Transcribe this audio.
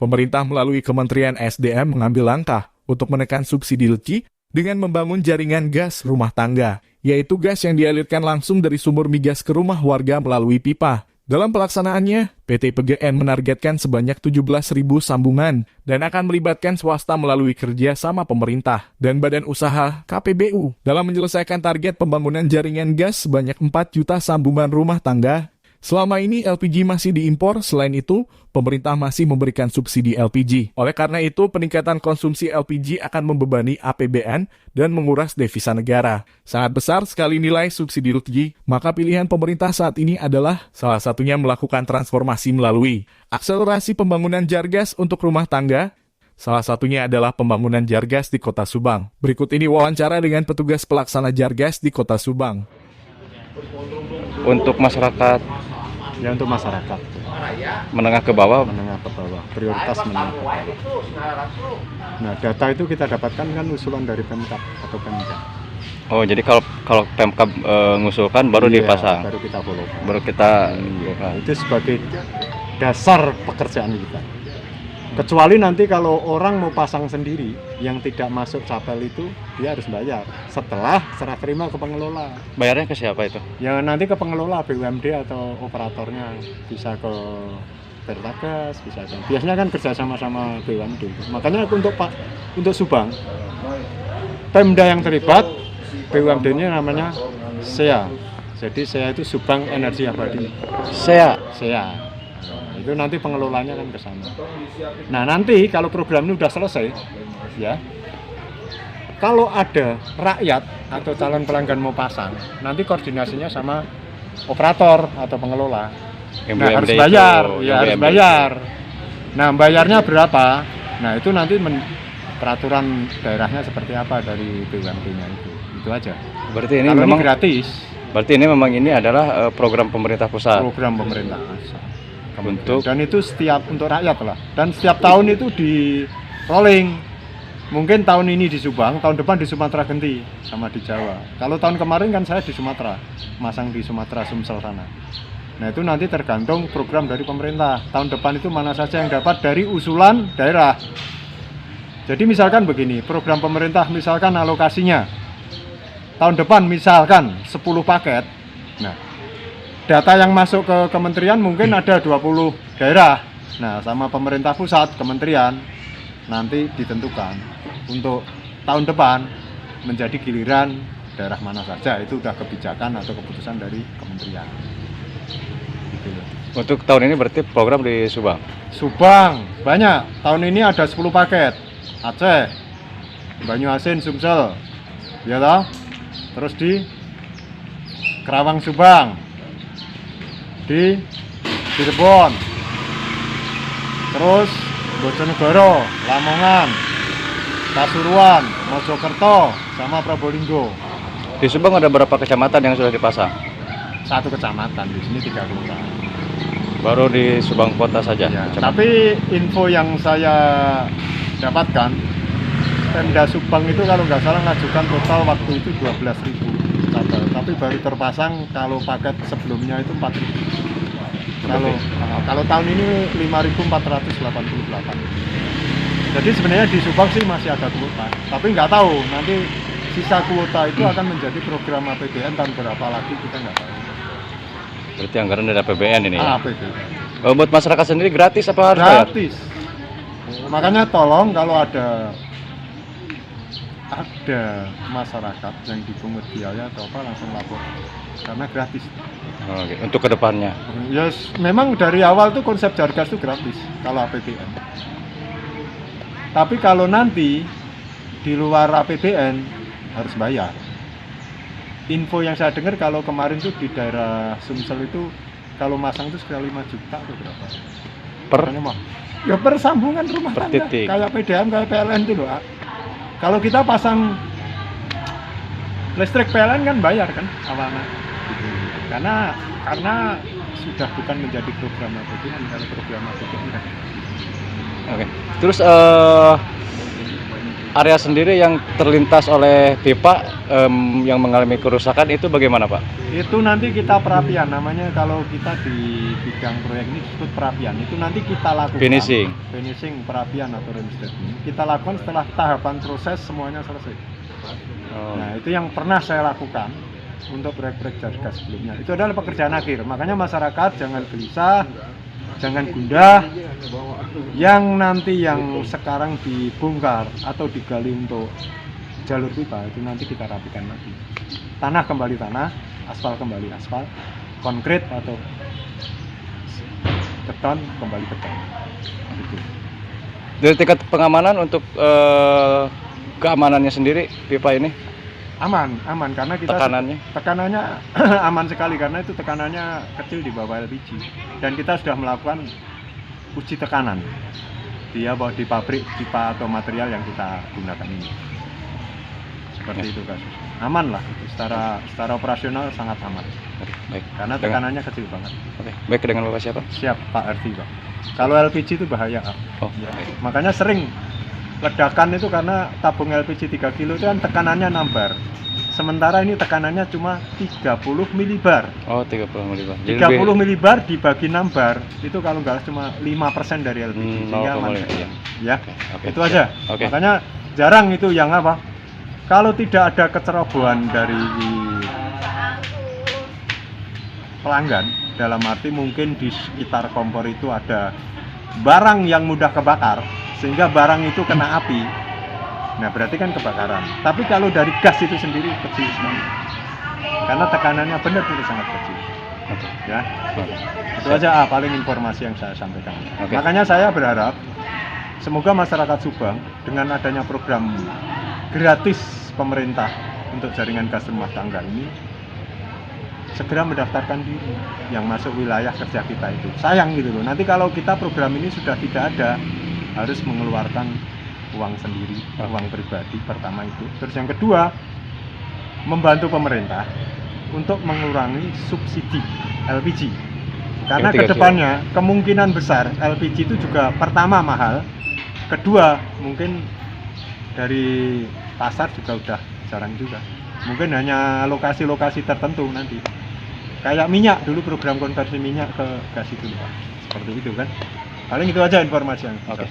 Pemerintah melalui Kementerian SDM mengambil langkah untuk menekan subsidi LPG dengan membangun jaringan gas rumah tangga, yaitu gas yang dialirkan langsung dari sumur migas ke rumah warga melalui pipa. Dalam pelaksanaannya, PT PGN menargetkan sebanyak 17.000 sambungan dan akan melibatkan swasta melalui kerja sama pemerintah dan badan usaha KPBU dalam menyelesaikan target pembangunan jaringan gas sebanyak 4 juta sambungan rumah tangga. Selama ini LPG masih diimpor, selain itu, pemerintah masih memberikan subsidi LPG. Oleh karena itu, peningkatan konsumsi LPG akan membebani APBN dan menguras devisa negara. Sangat besar sekali nilai subsidi LPG, maka pilihan pemerintah saat ini adalah salah satunya melakukan transformasi melalui akselerasi pembangunan jargas untuk rumah tangga. Salah satunya adalah pembangunan jargas di Kota Subang. Berikut ini wawancara dengan petugas pelaksana jargas di Kota Subang. Untuk masyarakat, ya untuk masyarakat menengah ke bawah, prioritas menengah ke bawah. Nah, data itu kita dapatkan kan usulan dari Pemkab atau Pemda. Oh, jadi kalau Pemkab ngusulkan baru Iya, dipasang, baru kita follow. baru kita Itu sebagai dasar pekerjaan kita. Kecuali nanti kalau orang mau pasang sendiri yang tidak masuk capel itu, dia harus bayar setelah serah terima ke pengelola. bayarnya ke siapa itu? Ya nanti ke pengelola BUMD atau operatornya, bisa ke Pertagas, bisa ke. Biasanya kan kerja sama BUMD. Makanya untuk Subang, Pemda yang terlibat, BUMD-nya namanya SEA. Jadi SEA itu Subang Energi Abadi. Saya. Itu nanti pengelolanya kan ke sana. Nah, nanti kalau program ini udah selesai, ya. Kalau ada rakyat atau calon pelanggan mau pasang, nanti koordinasinya sama operator atau pengelola. Nah, harus bayar, harus bayar. Nah, bayarnya berapa? Nah, itu nanti peraturan daerahnya seperti apa dari BUMD-nya itu. Itu aja. Berarti ini kalau memang ini gratis. Berarti ini memang ini adalah program pemerintah pusat. Program pemerintah pusat. Untuk Dan itu setiap untuk rakyat lah. Dan setiap tahun itu di rolling. Mungkin tahun ini di Subang, tahun depan di Sumatera ganti sama di Jawa. Kalau tahun kemarin kan saya di Sumatera, masang di Sumatera Sumsel sana. Nah, itu nanti tergantung program dari pemerintah. Tahun depan itu mana saja yang dapat dari usulan daerah. Jadi misalkan begini, program pemerintah misalkan alokasinya tahun depan misalkan 10 paket. Nah, data yang masuk ke kementerian mungkin ada 20 daerah. Nah, sama pemerintah pusat, kementerian nanti ditentukan untuk tahun depan menjadi giliran daerah mana saja. Itu udah kebijakan atau keputusan dari kementerian. Gitu. Untuk tahun ini berarti program di Subang. Subang banyak. Tahun ini ada 10 paket. Aceh, Banyuasin, Sumsel. Ya toh? Terus di Kerawang Subang, di Cirebon, terus Bojonegoro, Lamongan, Pasuruan, Mojokerto, sama Probolinggo. Di Subang ada berapa kecamatan yang sudah dipasang? 1 kecamatan, di sini 3 kelurahan. Baru di Subang kota saja. Ya, tapi info yang saya dapatkan, Pemda Subang itu kalau nggak salah ngajukan total waktu itu 12.000 capel, tapi baru terpasang kalau paket sebelumnya itu 4.000. Kalau tahun ini 5.488. Jadi sebenarnya di Subang sih masih ada kuota, tapi nggak tahu nanti sisa kuota itu akan menjadi program APBN tahun berapa lagi kita nggak tahu. Berarti anggaran dari APBN ini ya? APBN. Buat masyarakat sendiri gratis apa harus bayar? Gratis. Makanya tolong kalau ada masyarakat yang dipungut biaya atau apa langsung lapor karena gratis. Oke. Untuk kedepannya? Yes, memang dari awal tuh konsep jargas itu gratis kalau APBN. Tapi kalau nanti di luar APBN harus bayar. Info yang saya dengar kalau kemarin tuh di daerah Sumsel itu kalau masang itu sekitar 5 juta atau berapa? Ya per sambungan rumah tangga. titik. Kayak PDAM, kayak PLN itu loh. Kalau kita pasang listrik PLN kan bayar kan awalnya. Karena sudah bukan menjadi program APBN, kalau program APBN kan. Oke. Terus area sendiri yang terlintas oleh pipa yang mengalami kerusakan itu bagaimana Pak? Itu nanti kita perapian, namanya kalau kita di bidang proyek ini disebut perapian. Itu nanti kita lakukan finishing perapian atau reinstatement. Kita lakukan setelah tahapan proses semuanya selesai. Nah, itu yang pernah saya lakukan untuk proyek-proyek gas sebelumnya. Itu adalah pekerjaan akhir. Makanya masyarakat jangan gelisah, jangan gundah. Yang nanti yang sekarang dibongkar atau digali untuk jalur pipa itu nanti kita rapikan lagi. Tanah kembali tanah, aspal kembali aspal, konkrit atau beton kembali beton. Gitu. Dari tingkat pengamanan untuk keamanannya sendiri pipa ini Aman karena kita tekanannya aman sekali karena itu tekanannya kecil di bawah LPG dan kita sudah melakukan uji tekanan dia di pabrik pipa atau material yang kita gunakan ini. Seperti itu kasus. Aman lah, secara operasional sangat aman. Baik. Karena tekanannya kecil banget. Oke. Baik, dengan Bapak siapa? Siap, Pak Arti, Pak. Kalau LPG itu bahaya, Pak. Oh, Ya. baik. Makanya sering ledakan itu karena tabung LPG 3 kilo itu kan tekanannya 6 bar. Sementara ini tekanannya cuma 30 milibar. Oh, 30 milibar. 30 milibar dibagi 6 bar itu kalau nggak cuma 5% dari LPG. Sehingga aman. 0,5, iya. Ya, Oke. itu aja. Oke. Makanya jarang itu yang apa? Kalau tidak ada kecerobohan dari pelanggan, dalam arti mungkin di sekitar kompor itu ada barang yang mudah kebakar, sehingga barang itu kena api. Nah, berarti kan kebakaran. Tapi kalau dari gas itu sendiri kecil sekali. Karena tekanannya benar-benar sangat kecil. Oke. Ya. Oke. Itu aja paling informasi yang saya sampaikan. Oke. Makanya saya berharap semoga masyarakat Subang dengan adanya program gratis pemerintah untuk jaringan gas rumah tangga ini segera mendaftarkan diri yang masuk wilayah kerja kita itu. Sayang gitu loh. Nanti kalau kita program ini sudah tidak ada, harus mengeluarkan uang sendiri, uang pribadi pertama itu. Terus yang kedua, membantu pemerintah untuk mengurangi subsidi LPG. Karena kedepannya kemungkinan besar LPG itu juga pertama mahal, kedua mungkin dari pasar juga udah jarang juga. Mungkin hanya lokasi-lokasi tertentu nanti. Kayak minyak dulu program konversi minyak ke gas itu Pak. Seperti itu kan. Paling itu aja informasi yang. Oke.